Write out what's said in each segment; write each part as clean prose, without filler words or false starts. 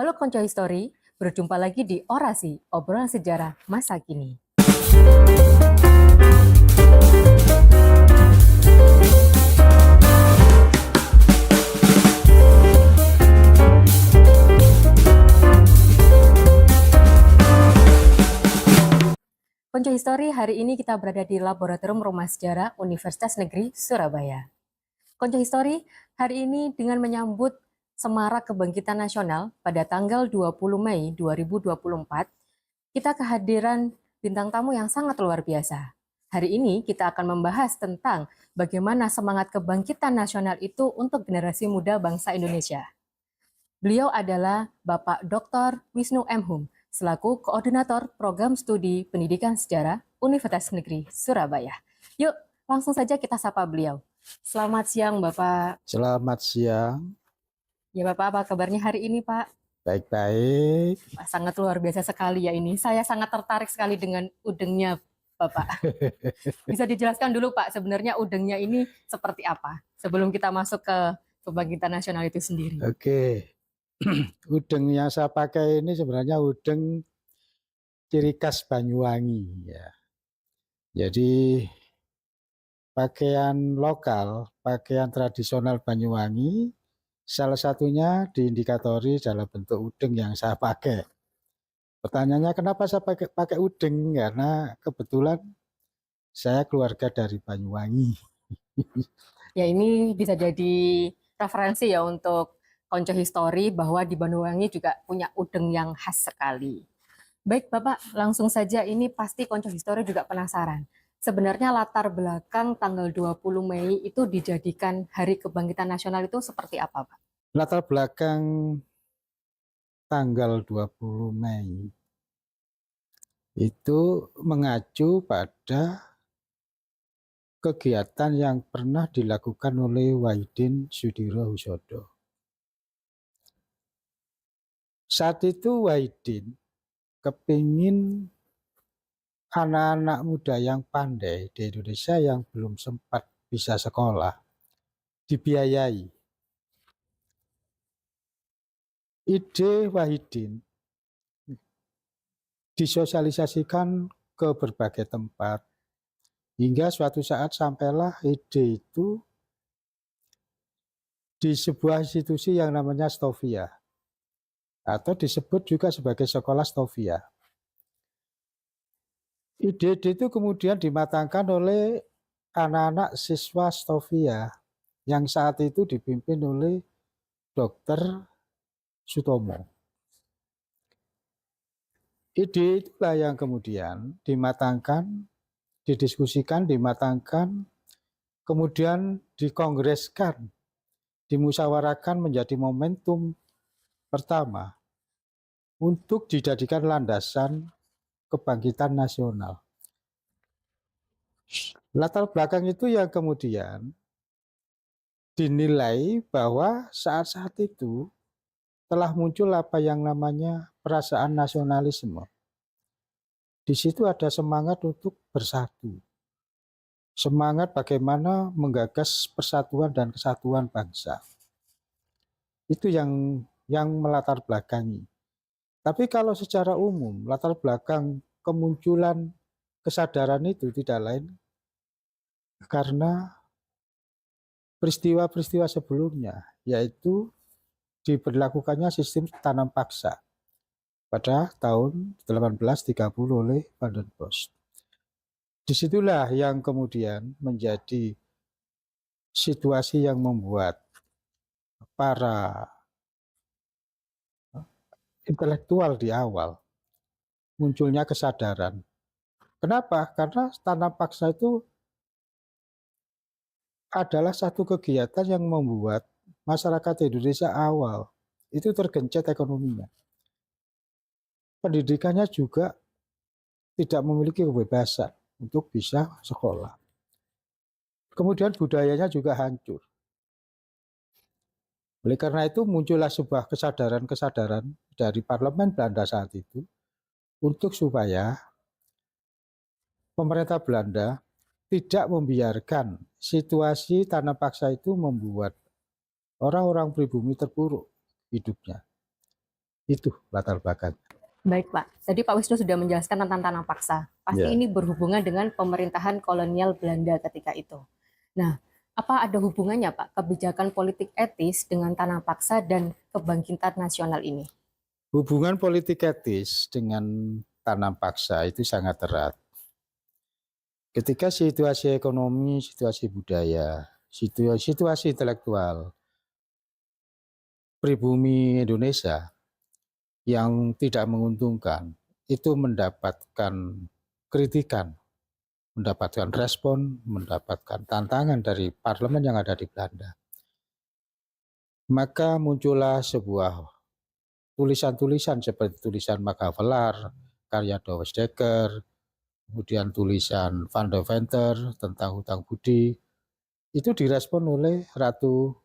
Halo Konco History, berjumpa lagi di Orasi, obrolan sejarah masa kini. Konco History, hari ini kita berada di Laboratorium Rumah Sejarah Universitas Negeri Surabaya. Konco History, hari ini dengan menyambut Semarak Kebangkitan Nasional pada tanggal 20 Mei 2024, kita kehadiran bintang tamu yang sangat luar biasa. Hari ini kita akan membahas tentang bagaimana semangat kebangkitan nasional itu untuk generasi muda bangsa Indonesia. Beliau adalah Bapak Dr. Wisnu M. Hum, selaku Koordinator Program Studi Pendidikan Sejarah Universitas Negeri Surabaya. Yuk, langsung saja kita sapa beliau. Selamat siang, Bapak. Selamat siang. Ya, Bapak, apa kabarnya hari ini, Pak? Baik-baik. Sangat luar biasa sekali ya ini. Saya sangat tertarik sekali dengan udengnya, Bapak. Bisa dijelaskan dulu, Pak, sebenarnya udengnya ini seperti apa? Sebelum kita masuk ke kebangkitan nasional itu sendiri. Oke. Udeng yang saya pakai ini sebenarnya udeng ciri khas Banyuwangi ya. Jadi pakaian lokal, pakaian tradisional Banyuwangi, salah satunya diindikatori dalam bentuk udeng yang saya pakai. Pertanyaannya kenapa saya pakai udeng? Karena kebetulan saya keluarga dari Banyuwangi. Ya, ini bisa jadi referensi ya untuk Konco History bahwa di Banyuwangi juga punya udeng yang khas sekali. Baik, Bapak, langsung saja ini pasti Konco History juga penasaran. Sebenarnya latar belakang tanggal 20 Mei itu dijadikan Hari Kebangkitan Nasional itu seperti apa, Pak? Latar belakang tanggal 20 Mei itu mengacu pada kegiatan yang pernah dilakukan oleh Wahidin Sudirohusodo. Saat itu Wahidin kepingin anak-anak muda yang pandai di Indonesia yang belum sempat bisa sekolah dibiayai. Ide Wahidin disosialisasikan ke berbagai tempat hingga suatu saat sampailah ide itu di sebuah institusi yang namanya Stovia atau disebut juga sebagai sekolah Stovia. Ide-ide itu kemudian dimatangkan oleh anak-anak siswa Stovia yang saat itu dipimpin oleh Dr. Sutomo. Ide itulah yang kemudian dimatangkan, didiskusikan, dimatangkan, kemudian dikongreskan, dimusyawarahkan menjadi momentum pertama untuk dijadikan landasan kebangkitan nasional. Latar belakang itu yang kemudian dinilai bahwa saat-saat itu telah muncul apa yang namanya perasaan nasionalisme. Di situ ada semangat untuk bersatu. Semangat bagaimana menggagas persatuan dan kesatuan bangsa. Itu yang melatar belakangi. Tapi kalau secara umum, latar belakang kemunculan kesadaran itu tidak lain karena peristiwa-peristiwa sebelumnya, yaitu diberlakukannya sistem tanam paksa pada tahun 1830 oleh Van den Bosch. Disitulah yang kemudian menjadi situasi yang membuat para intelektual di awal munculnya kesadaran. Kenapa? Karena tanam paksa itu adalah satu kegiatan yang membuat masyarakat Indonesia awal itu tergencet ekonominya. Pendidikannya juga tidak memiliki kebebasan untuk bisa sekolah. Kemudian budayanya juga hancur. Oleh karena itu muncullah sebuah kesadaran-kesadaran dari parlemen Belanda saat itu untuk supaya pemerintah Belanda tidak membiarkan situasi tanam paksa itu membuat orang-orang pribumi terpuruk hidupnya. Itu latar belakang. Baik Pak, tadi Pak Wisnu sudah menjelaskan tentang tanah paksa. Pasti Ya. ini berhubungan dengan pemerintahan kolonial Belanda ketika itu. Nah, apa ada hubungannya Pak kebijakan politik etis dengan tanah paksa dan kebangkitan nasional ini? Hubungan politik etis dengan tanam paksa itu sangat erat. Ketika situasi ekonomi, situasi budaya, situasi intelektual pribumi Indonesia yang tidak menguntungkan itu mendapatkan kritikan, mendapatkan respon, mendapatkan tantangan dari parlemen yang ada di Belanda. Maka muncullah sebuah tulisan-tulisan seperti tulisan Makhavelar, karya Douwes Dekker, kemudian tulisan Van de Venter tentang hutang budi, itu direspon oleh Ratu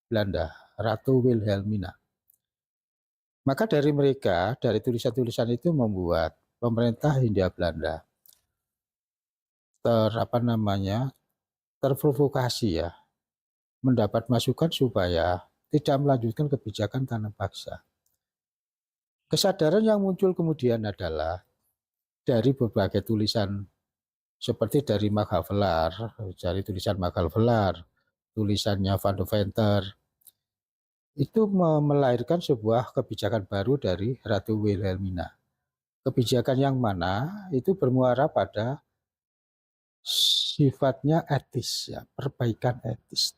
Belanda, Ratu Wilhelmina. Maka dari mereka, dari tulisan-tulisan itu membuat pemerintah Hindia Belanda terprovokasi ya, mendapat masukan supaya tidak melanjutkan kebijakan tanam paksa. Kesadaran yang muncul kemudian adalah dari berbagai tulisan seperti dari Makhavelar, tulisannya Van de Venter, itu melahirkan sebuah kebijakan baru dari Ratu Wilhelmina. Kebijakan yang mana itu bermuara pada sifatnya etis, ya, perbaikan etis.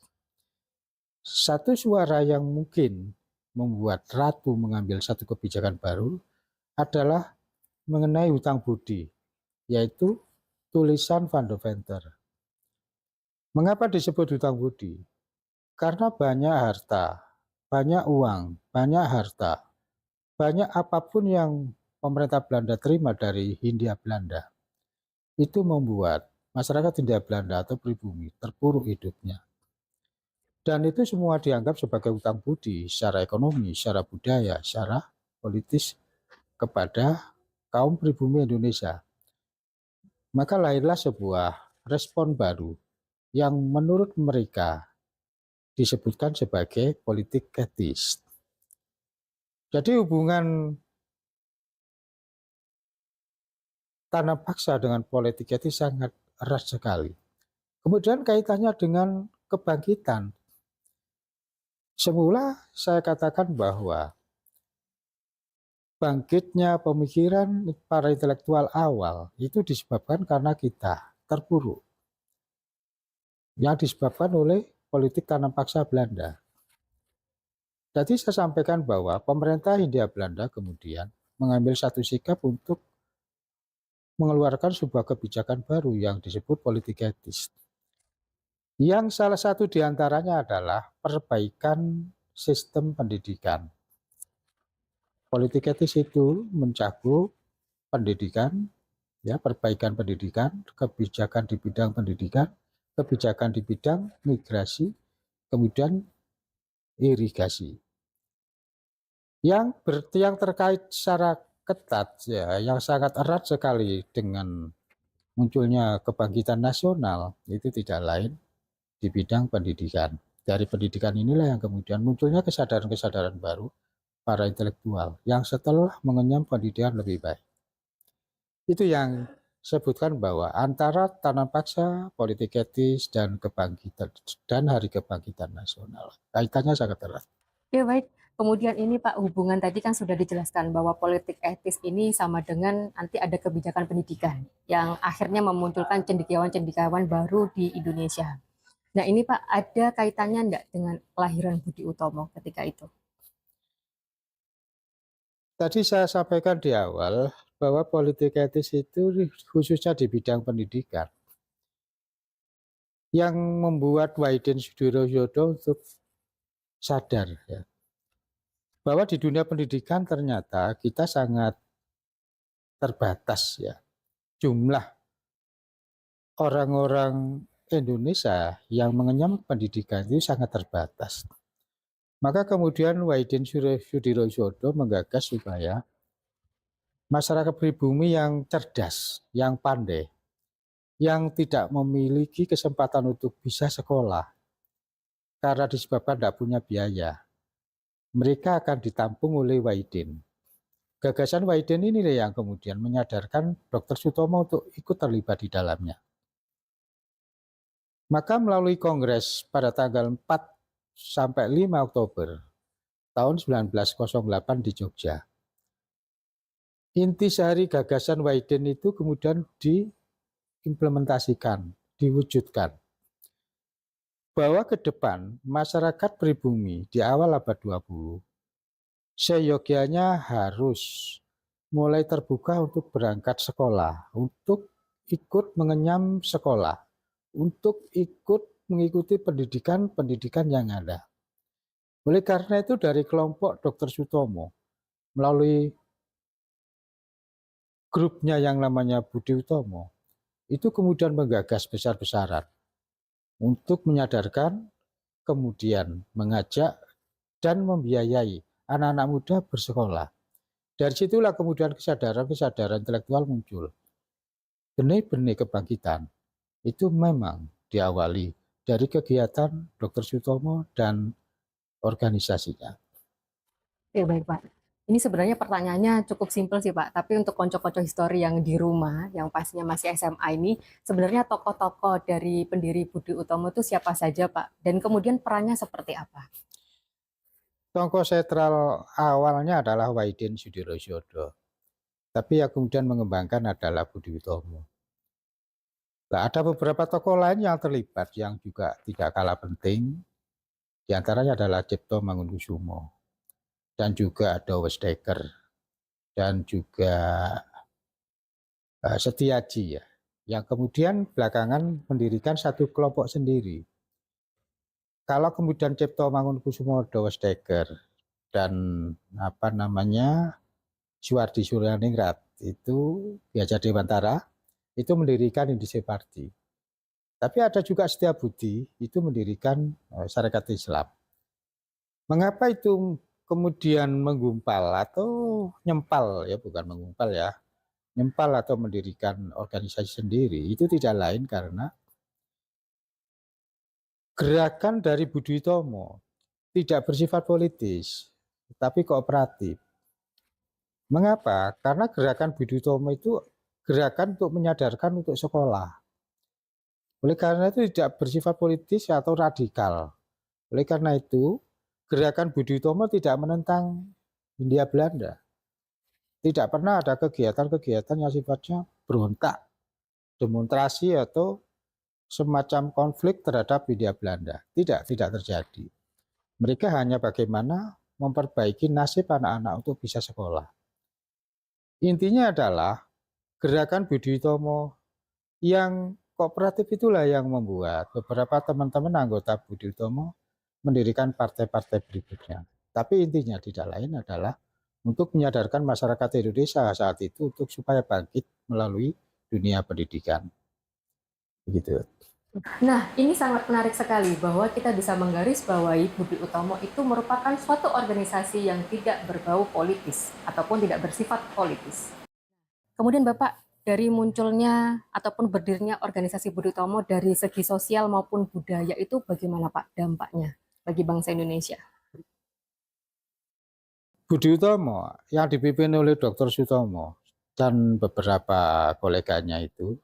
Satu suara yang mungkin membuat Ratu mengambil satu kebijakan baru adalah mengenai hutang budi, yaitu tulisan Van de Venter. Mengapa disebut hutang budi? Karena banyak harta, banyak uang, banyak harta, banyak apapun yang pemerintah Belanda terima dari Hindia Belanda. Itu membuat masyarakat Hindia Belanda atau pribumi terpuruk hidupnya. Dan itu semua dianggap sebagai hutang budi secara ekonomi, secara budaya, secara politis kepada kaum pribumi Indonesia. Maka lahirlah sebuah respon baru yang menurut mereka disebutkan sebagai politik etis. Jadi hubungan tanam paksa dengan politik etis sangat erat sekali. Kemudian kaitannya dengan kebangkitan. Semula saya katakan bahwa bangkitnya pemikiran para intelektual awal itu disebabkan karena kita terpuruk. Yang disebabkan oleh politik tanam paksa Belanda. Jadi saya sampaikan bahwa pemerintah Hindia Belanda kemudian mengambil satu sikap untuk mengeluarkan sebuah kebijakan baru yang disebut politik etis. Yang salah satu diantaranya adalah perbaikan sistem pendidikan. Politik etis itu mencakup pendidikan, ya, perbaikan pendidikan, kebijakan di bidang pendidikan, kebijakan di bidang migrasi, kemudian irigasi. Yang terkait secara ketat, ya, yang sangat erat sekali dengan munculnya kebangkitan nasional itu tidak lain di bidang pendidikan. Dari pendidikan inilah yang kemudian munculnya kesadaran-kesadaran baru para intelektual yang setelah mengenyam pendidikan lebih baik. Itu yang sebutkan bahwa antara tanam paksa, politik etis, dan kebangkitan dan hari kebangkitan nasional kaitannya sangat erat. Ya baik, kemudian ini Pak hubungan tadi kan sudah dijelaskan bahwa politik etis ini sama dengan nanti ada kebijakan pendidikan yang akhirnya memunculkan cendekiawan-cendekiawan baru di Indonesia. Nah ini Pak ada kaitannya enggak dengan kelahiran Budi Utomo ketika itu? Tadi saya sampaikan di awal bahwa politik etis itu khususnya di bidang pendidikan yang membuat Waidin Sudiroyodo untuk sadar, ya, bahwa di dunia pendidikan ternyata kita sangat terbatas, ya, jumlah orang-orang Indonesia yang mengenyam pendidikan itu sangat terbatas. Maka kemudian Waidin Sudiroyodo menggagas supaya masyarakat pribumi yang cerdas, yang pandai, yang tidak memiliki kesempatan untuk bisa sekolah karena disebabkan tidak punya biaya, mereka akan ditampung oleh Wahidin. Gagasan Wahidin ini yang kemudian menyadarkan Dr. Sutomo untuk ikut terlibat di dalamnya. Maka melalui kongres pada tanggal 4 sampai 5 Oktober tahun 1908 di Jogja, intisari gagasan Wahidin itu kemudian diimplementasikan, diwujudkan. Bahwa ke depan masyarakat pribumi di awal abad 20 seyogyanya harus mulai terbuka untuk berangkat sekolah, untuk ikut mengenyam sekolah, untuk ikut mengikuti pendidikan yang ada. Oleh karena itu dari kelompok Dr. Sutomo melalui grupnya yang namanya Budi Utomo itu kemudian menggagas besar-besaran untuk menyadarkan, kemudian mengajak dan membiayai anak-anak muda bersekolah. Dari situlah kemudian kesadaran intelektual muncul. Benih-benih kebangkitan itu memang diawali dari kegiatan Dr. Sutomo dan organisasinya. Ya baik Pak. Ini sebenarnya pertanyaannya cukup simpel sih Pak, tapi untuk konco-konco histori yang di rumah, yang pastinya masih SMA ini, sebenarnya tokoh-tokoh dari pendiri Budi Utomo itu siapa saja Pak? Dan kemudian perannya seperti apa? Tokoh sentral awalnya adalah Wahidin Sudirosodo, tapi yang kemudian mengembangkan adalah Budi Utomo. Nah, ada beberapa tokoh lain yang terlibat yang juga tidak kalah penting, di antaranya adalah Cipto Mangunkusumo, dan juga ada Westdekker, dan juga Setiaji ya, yang kemudian belakangan mendirikan satu kelompok sendiri. Kalau kemudian Cipto Mangunkusumo, Westdekker, dan Suwardi Suryaningrat itu Ki Dewantara itu mendirikan Indonesian Party. Tapi ada juga Setiabudi itu mendirikan Sarekat Islam. Mengapa itu kemudian menggumpal atau nyempal ya, bukan menggumpal ya, nyempal atau mendirikan organisasi sendiri, itu tidak lain karena gerakan dari Budi Utomo tidak bersifat politis, tetapi kooperatif. Mengapa? Karena gerakan Budi Utomo itu gerakan untuk menyadarkan untuk sekolah. Oleh karena itu tidak bersifat politis atau radikal. Oleh karena itu, gerakan Budi Utomo tidak menentang Hindia Belanda. Tidak pernah ada kegiatan-kegiatan yang sifatnya berontak, demonstrasi atau semacam konflik terhadap Hindia Belanda. Tidak terjadi. Mereka hanya bagaimana memperbaiki nasib anak-anak untuk bisa sekolah. Intinya adalah gerakan Budi Utomo yang kooperatif itulah yang membuat beberapa teman-teman anggota Budi Utomo mendirikan partai-partai berikutnya. Tapi intinya tidak lain adalah untuk menyadarkan masyarakat Indonesia saat itu untuk supaya bangkit melalui dunia pendidikan. Begitu. Nah, ini sangat menarik sekali bahwa kita bisa menggarisbawahi Budi Utomo itu merupakan suatu organisasi yang tidak berbau politis ataupun tidak bersifat politis. Kemudian Bapak, dari munculnya ataupun berdirinya organisasi Budi Utomo dari segi sosial maupun budaya itu bagaimana Pak dampaknya bagi bangsa Indonesia? Budi Utomo yang dipimpin oleh Dr. Sutomo dan beberapa koleganya itu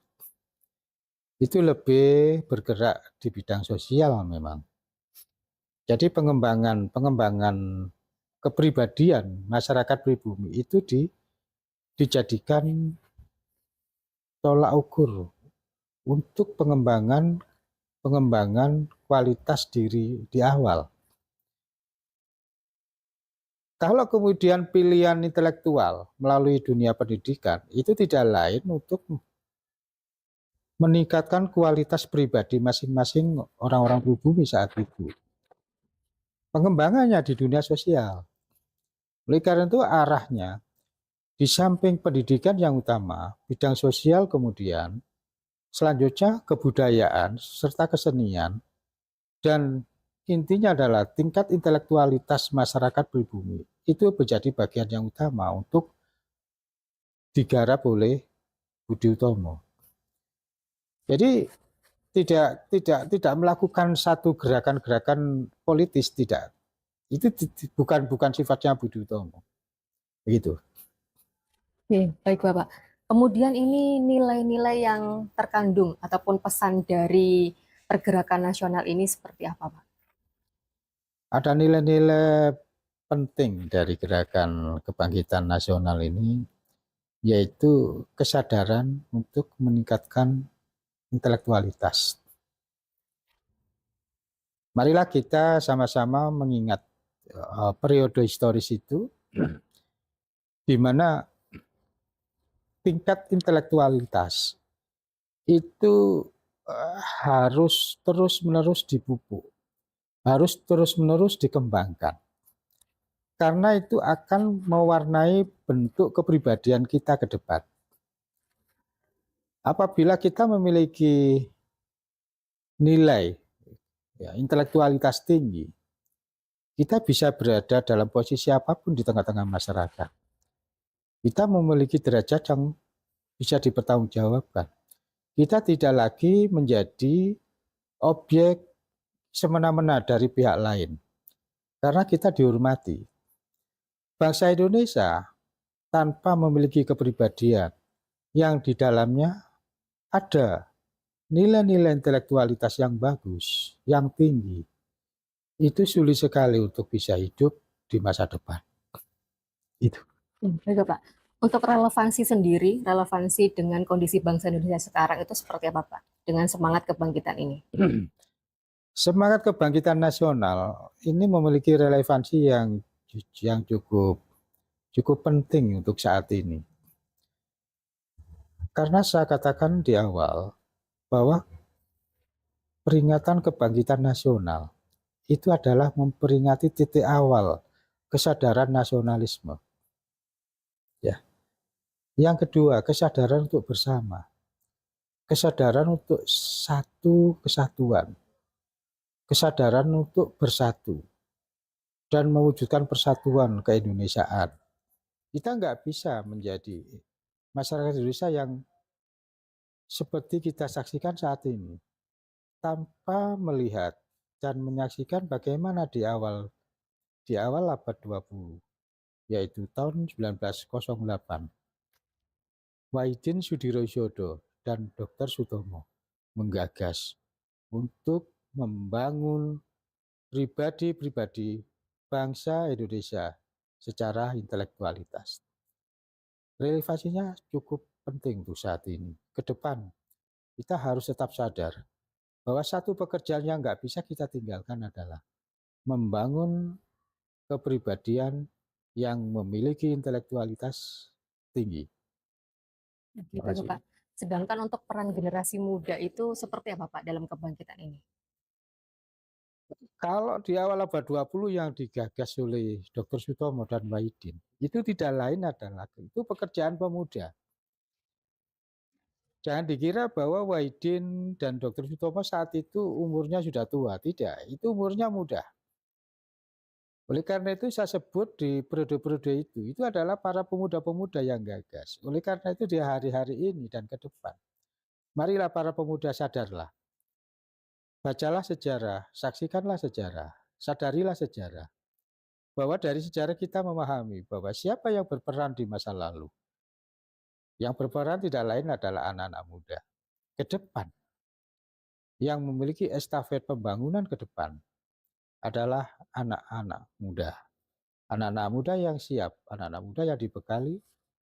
lebih bergerak di bidang sosial memang. Jadi pengembangan kepribadian masyarakat pribumi itu dijadikan tolak ukur untuk pengembangan kualitas diri di awal. Kalau kemudian pilihan intelektual melalui dunia pendidikan itu tidak lain untuk meningkatkan kualitas pribadi masing-masing orang-orang pribumi saat itu. Pengembangannya di dunia sosial. Oleh karena itu arahnya di samping pendidikan yang utama, bidang sosial kemudian, selanjutnya kebudayaan serta kesenian, dan intinya adalah tingkat intelektualitas masyarakat pribumi itu menjadi bagian yang utama untuk digarap oleh Budi Utomo. Jadi tidak melakukan satu gerakan-gerakan politis, tidak. Itu bukan sifatnya Budi Utomo. Begitu. Oke, baik Bapak. Kemudian ini nilai-nilai yang terkandung ataupun pesan dari pergerakan nasional ini seperti apa, Pak? Ada nilai-nilai penting dari gerakan kebangkitan nasional ini, yaitu kesadaran untuk meningkatkan intelektualitas. Marilah kita sama-sama mengingat periode historis itu, di mana tingkat intelektualitas itu harus terus-menerus dipupuk, harus terus-menerus dikembangkan. Karena itu akan mewarnai bentuk kepribadian kita ke depan. Apabila kita memiliki nilai intelektualitas tinggi, kita bisa berada dalam posisi apapun di tengah-tengah masyarakat. Kita memiliki derajat yang bisa dipertanggungjawabkan. Kita tidak lagi menjadi objek semena-mena dari pihak lain, karena kita dihormati. Bangsa Indonesia tanpa memiliki kepribadian yang di dalamnya ada nilai-nilai intelektualitas yang bagus, yang tinggi, itu sulit sekali untuk bisa hidup di masa depan. Itu. Baik, Pak. Untuk relevansi sendiri, relevansi dengan kondisi bangsa Indonesia sekarang itu seperti apa, Pak? Dengan semangat kebangkitan ini. Semangat kebangkitan nasional ini memiliki relevansi yang cukup penting untuk saat ini. Karena saya katakan di awal bahwa peringatan kebangkitan nasional itu adalah memperingati titik awal kesadaran nasionalisme. Ya. Yang kedua, kesadaran untuk bersama. Kesadaran untuk satu kesatuan. Kesadaran untuk bersatu dan mewujudkan persatuan keindonesiaan. Kita nggak bisa menjadi masyarakat Indonesia yang seperti kita saksikan saat ini tanpa melihat dan menyaksikan bagaimana di awal abad 20, yaitu tahun 1908, Wahidin Sudirosodo dan Dr. Sutomo menggagas untuk membangun pribadi-pribadi bangsa Indonesia secara intelektualitas. Relevansinya cukup penting untuk saat ini. Ke depan, kita harus tetap sadar bahwa satu pekerjaan yang nggak bisa kita tinggalkan adalah membangun kepribadian yang memiliki intelektualitas tinggi. Gitu, Pak. Sedangkan untuk peran generasi muda itu seperti apa, Pak, dalam kebangkitan ini? Kalau di awal abad 20 yang digagas oleh Dr. Sutomo dan Wahidin, itu tidak lain adalah itu pekerjaan pemuda. Jangan dikira bahwa Wahidin dan Dr. Sutomo saat itu umurnya sudah tua, tidak, itu umurnya muda. Oleh karena itu saya sebut di periode-periode itu adalah para pemuda-pemuda yang gagas. Oleh karena itu di hari-hari ini dan ke depan, marilah para pemuda sadarlah. Bacalah sejarah, saksikanlah sejarah, sadarilah sejarah. Bahwa dari sejarah kita memahami bahwa siapa yang berperan di masa lalu. Yang berperan tidak lain adalah anak-anak muda ke depan. Yang memiliki estafet pembangunan ke depan adalah anak-anak muda. Anak-anak muda yang siap, anak-anak muda yang dibekali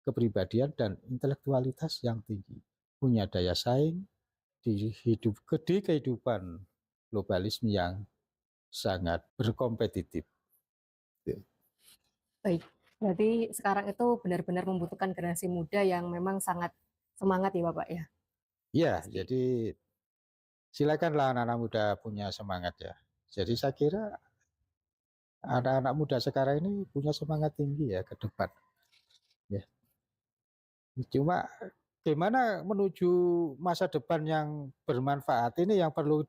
kepribadian dan intelektualitas yang tinggi. Punya daya saing di kehidupan globalisme yang sangat berkompetitif. Baik, berarti sekarang itu benar-benar membutuhkan generasi muda yang memang sangat semangat ya Bapak ya? Ya, Pasti. jadi silakanlah anak-anak muda punya semangat ya. Jadi saya kira anak-anak muda sekarang ini punya semangat tinggi ya ke depan. Ya. Cuma gimana menuju masa depan yang bermanfaat ini yang perlu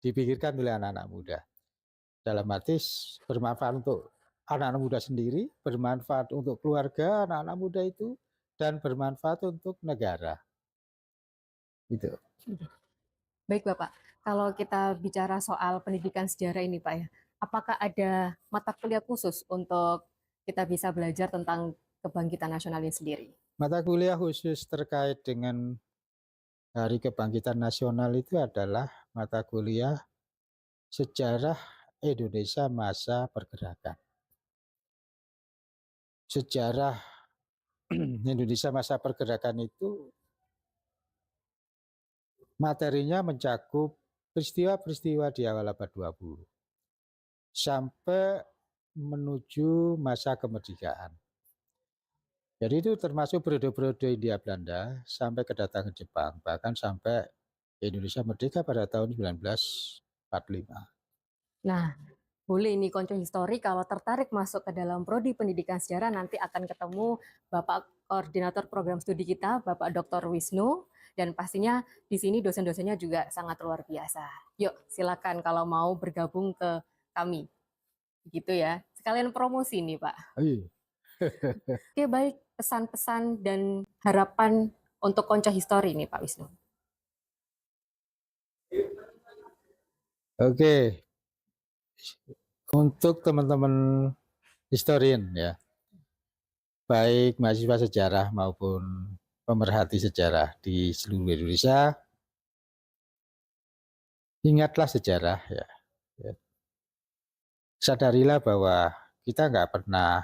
dipikirkan oleh anak-anak muda. Dalam arti bermanfaat untuk anak-anak muda sendiri, bermanfaat untuk keluarga anak-anak muda itu, dan bermanfaat untuk negara. Gitu. Baik Bapak, kalau kita bicara soal pendidikan sejarah ini Pak ya, apakah ada mata kuliah khusus untuk kita bisa belajar tentang kebangkitan nasional ini sendiri? Mata kuliah khusus terkait dengan Hari Kebangkitan Nasional itu adalah mata kuliah Sejarah Indonesia Masa Pergerakan. Sejarah Indonesia Masa Pergerakan itu materinya mencakup peristiwa-peristiwa di awal abad 20 sampai menuju masa kemerdekaan. Jadi itu termasuk periode-periode Hindia Belanda sampai kedatangan Jepang, bahkan sampai Indonesia merdeka pada tahun 1945. Nah, boleh ini Konco Histori kalau tertarik masuk ke dalam prodi pendidikan sejarah nanti akan ketemu Bapak Koordinator Program Studi kita, Bapak Dr. Wisnu, dan pastinya di sini dosen-dosennya juga sangat luar biasa. Yuk, silakan kalau mau bergabung ke kami. Gitu ya. Sekalian promosi nih, Pak. Oke, baik. Pesan-pesan dan harapan untuk Konco Histori nih, Pak Wisnu. Oke. Untuk teman-teman historian ya, baik mahasiswa sejarah maupun pemerhati sejarah di seluruh Indonesia, ingatlah sejarah ya. Sadarilah bahwa kita nggak pernah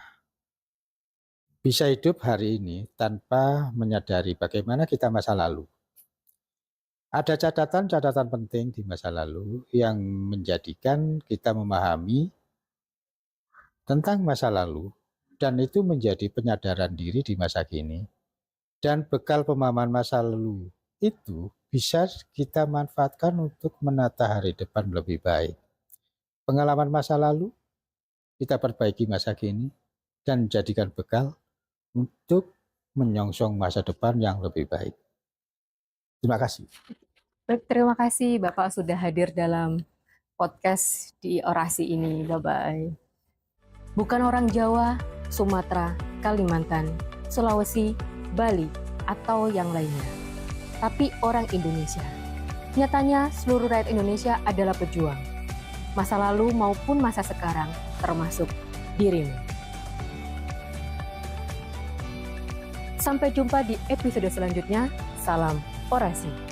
bisa hidup hari ini tanpa menyadari bagaimana kita masa lalu. Ada catatan-catatan penting di masa lalu yang menjadikan kita memahami tentang masa lalu, dan itu menjadi penyadaran diri di masa kini. Dan bekal pemahaman masa lalu itu bisa kita manfaatkan untuk menata hari depan lebih baik. Pengalaman masa lalu kita perbaiki masa kini dan jadikan bekal untuk menyongsong masa depan yang lebih baik. Terima kasih. Baik, terima kasih Bapak sudah hadir dalam podcast di orasi ini. Bye-bye. Bukan orang Jawa, Sumatera, Kalimantan, Sulawesi, Bali, atau yang lainnya, tapi orang Indonesia. Nyatanya seluruh rakyat Indonesia adalah pejuang. Masa lalu maupun masa sekarang, termasuk dirimu. Sampai jumpa di episode selanjutnya. Salam orasi.